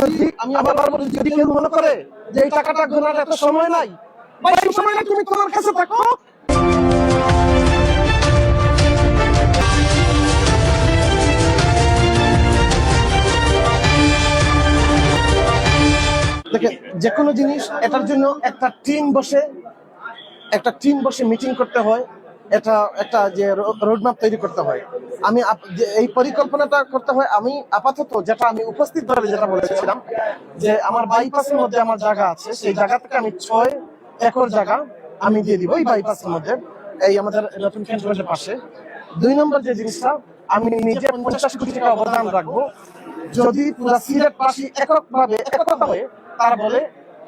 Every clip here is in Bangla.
যদি আমি আবার বলি, যদি কেউ মনে করে যে এই টাকাটা গোনার এত সময় নাই, ভাই এই সময়টা তুমি তোমার কাছে থাকো। দেখেন, যে কোনো জিনিস এটার জন্য একটা টিম বসে মিটিং করতে হয়, এটা একটা যে রোডম্যাপ তৈরি করতে হয়। আমি এই পরিকল্পনাটা করতে হয়। আমি আপাতত যেটা আমি উপস্থিতভাবে যেটা বলেছিলাম যে আমার বাইপাসের মধ্যে আমার জায়গা আছে, সেই জায়গা থেকে আমি 6 একর জায়গা আমি দিয়ে দিব এই বাইপাসের মধ্যে, এই আমাদের নতুন ক্যান্টনমেন্টের পাশে। 2 নম্বর যে জিনিসটা, আমি নিজে 50 কোটি টাকা অবদান রাখবো যদি পুরো সিলেটবাসী এককভাবে তারা বলে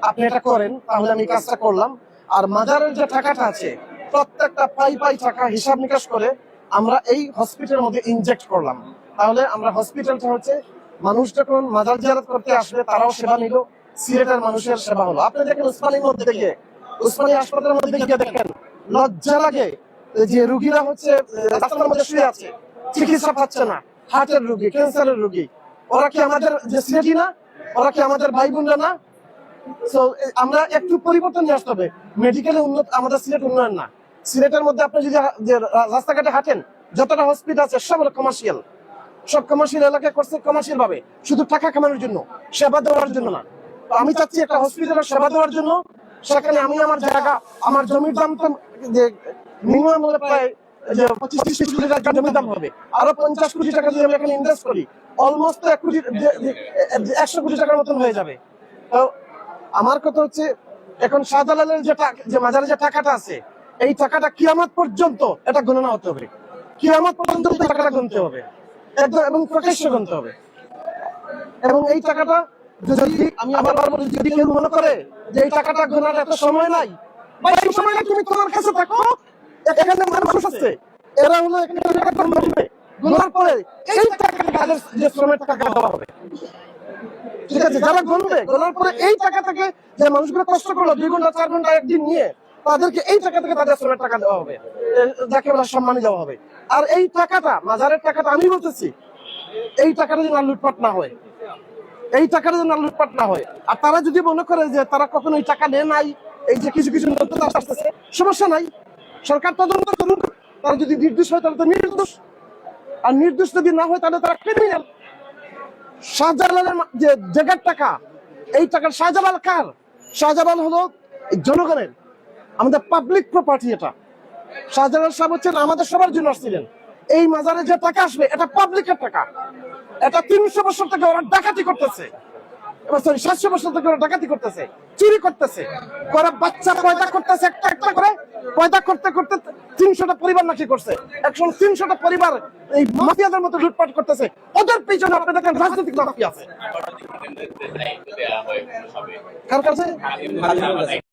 আপনি এটা করেন, তাহলে আমি কাজটা করলাম। আর মাজারের যে টাকাটা আছে, প্রত্যেকটা পাই টাকা হিসাব নিকাশ করে আমরা এই হসপিটালের মধ্যে ইনজেক্ট করলাম। তাহলে আমরা হসপিটালটা হচ্ছে মানুষ যখন মাজার জিয়ারত করতে আসবে তারাও সেবা নিল, সিলেটের মানুষের সেবা হলো। আপনি দেখেন উসমানীর মধ্যে গিয়ে, উসমানী হাসপাতালের মধ্যে গিয়ে দেখেন, লজ্জা লাগে যে রুগীরা হচ্ছে রাস্তার মধ্যে শুয়ে আছে, চিকিৎসা পাচ্ছে না, হার্টের রুগী, ক্যান্সারের রুগী। ওরা কি আমাদের যে সিলেটি না? ওরা কি আমাদের ভাই বোনরা না? আমরা একটু পরিবর্তন নিয়ে আসতে হবে। মেডিকেলে উন্নত আমাদের সিলেট উন্নয়ন না। সিলেটের মধ্যে আপনি যদি রাস্তাঘাটে হাঁটেন, যতটা হসপিটাল আছে সব কমার্শিয়াল, সব কমার্শিয়াল এলাকায় করছে কমার্শিয়াল ভাবে, শুধু টাকা কামানোর জন্য, সেবা দেওয়ার জন্য না। তো আমি চাচ্ছি একটা হসপিটালের সেবা দেওয়ার জন্য, সেখানে আমি আমার জায়গা, আমার জমির দাম তো যে মিনিমাম হলে প্রায় 25-30 কোটি টাকা জমির দাম হবে, আরো 50 কোটি টাকা যদি আমি এখানে ইনভেস্ট করি, অলমোস্ট 100 কোটি টাকার মতন হয়ে যাবে। তো আমার কথা হচ্ছে, এখন শাহজালালের যে মাজারে যে টাকাটা আছে, এই টাকাটা কিয়ামত পর্যন্ত এটা গণনা হতে হবে, কিয়ামত পর্যন্ত টাকাটা গুনতে হবে একদম, এবং প্রকাশ্য গুনতে হবে। এবং এই টাকাটা যদি আমি আবার বলি, যদি কেউ মনে করে যে এই টাকাটা গোনার এত সময় নাই, ভাই এই সময়টা তুমি তোমার কাছে থাকো। এখানে মানুষ আছে, এরা হলো এখানে গোনার পরে এই টাকা তাদের যে শ্রমের টাকা দেওয়া হবে, ঠিক আছে? যারা গুনবে, গোনার পরে এই টাকা থেকে যে মানুষগুলো কষ্ট করলো 2 ঘন্টা 4 ঘন্টা একদিন নিয়ে, তাদেরকে এই টাকা থেকে তাদের শ্রমের টাকা দেওয়া হবে, যাকে বলা সম্মানী দেওয়া হবে। আর এই টাকাটা, মাজারের টাকাটা, আমি বলতেছি এই টাকাটা যেন লুটপাট না হয়, এই টাকাটা যেন লুটপাট না হয়। আর তারা যদি মনে করে যে তারা কখনো এই টাকা নেয় নাই, এই যে কিছু কিছু নতুন আসতেছে, সমস্যা নাই, সরকার তদন্ত করুক। তারা যদি নির্দোষ হয় তাহলে তো নির্দোষ, আর নির্দোষ যদি না হয় তাহলে তারা ক্রিমিনাল। শাহজালালের যে জায়গার টাকা, এই টাকার শাহজালাল কার? শাহজালাল হলো জনগণের, আমাদের পাবলিক প্রপার্টি। এটা শাহজালাল সাহেব হচ্ছেন আমাদের সবার জন্য আসছিলেন। এই মাজারে যে টাকা আসবে এটা পাবলিকের টাকা। এটা 300 বছর থেকে ওরা ডাকাতি করতেছে, 700 বছর থেকে ওরা ডাকাতি করতেছে, চুরি করতেছে, ওরা বাচ্চা পয়দা করতেছে, একটা একটা করে পয়দা করতে করতে 300টা পরিবার নাকি করছে। এখন 300টা পরিবার এই মাফিয়াদের মতো লুটপাট করতেছে। ওদের পিছনে আপনি দেখেন রাজনৈতিক মাফিয়া আছে। কার কাছে?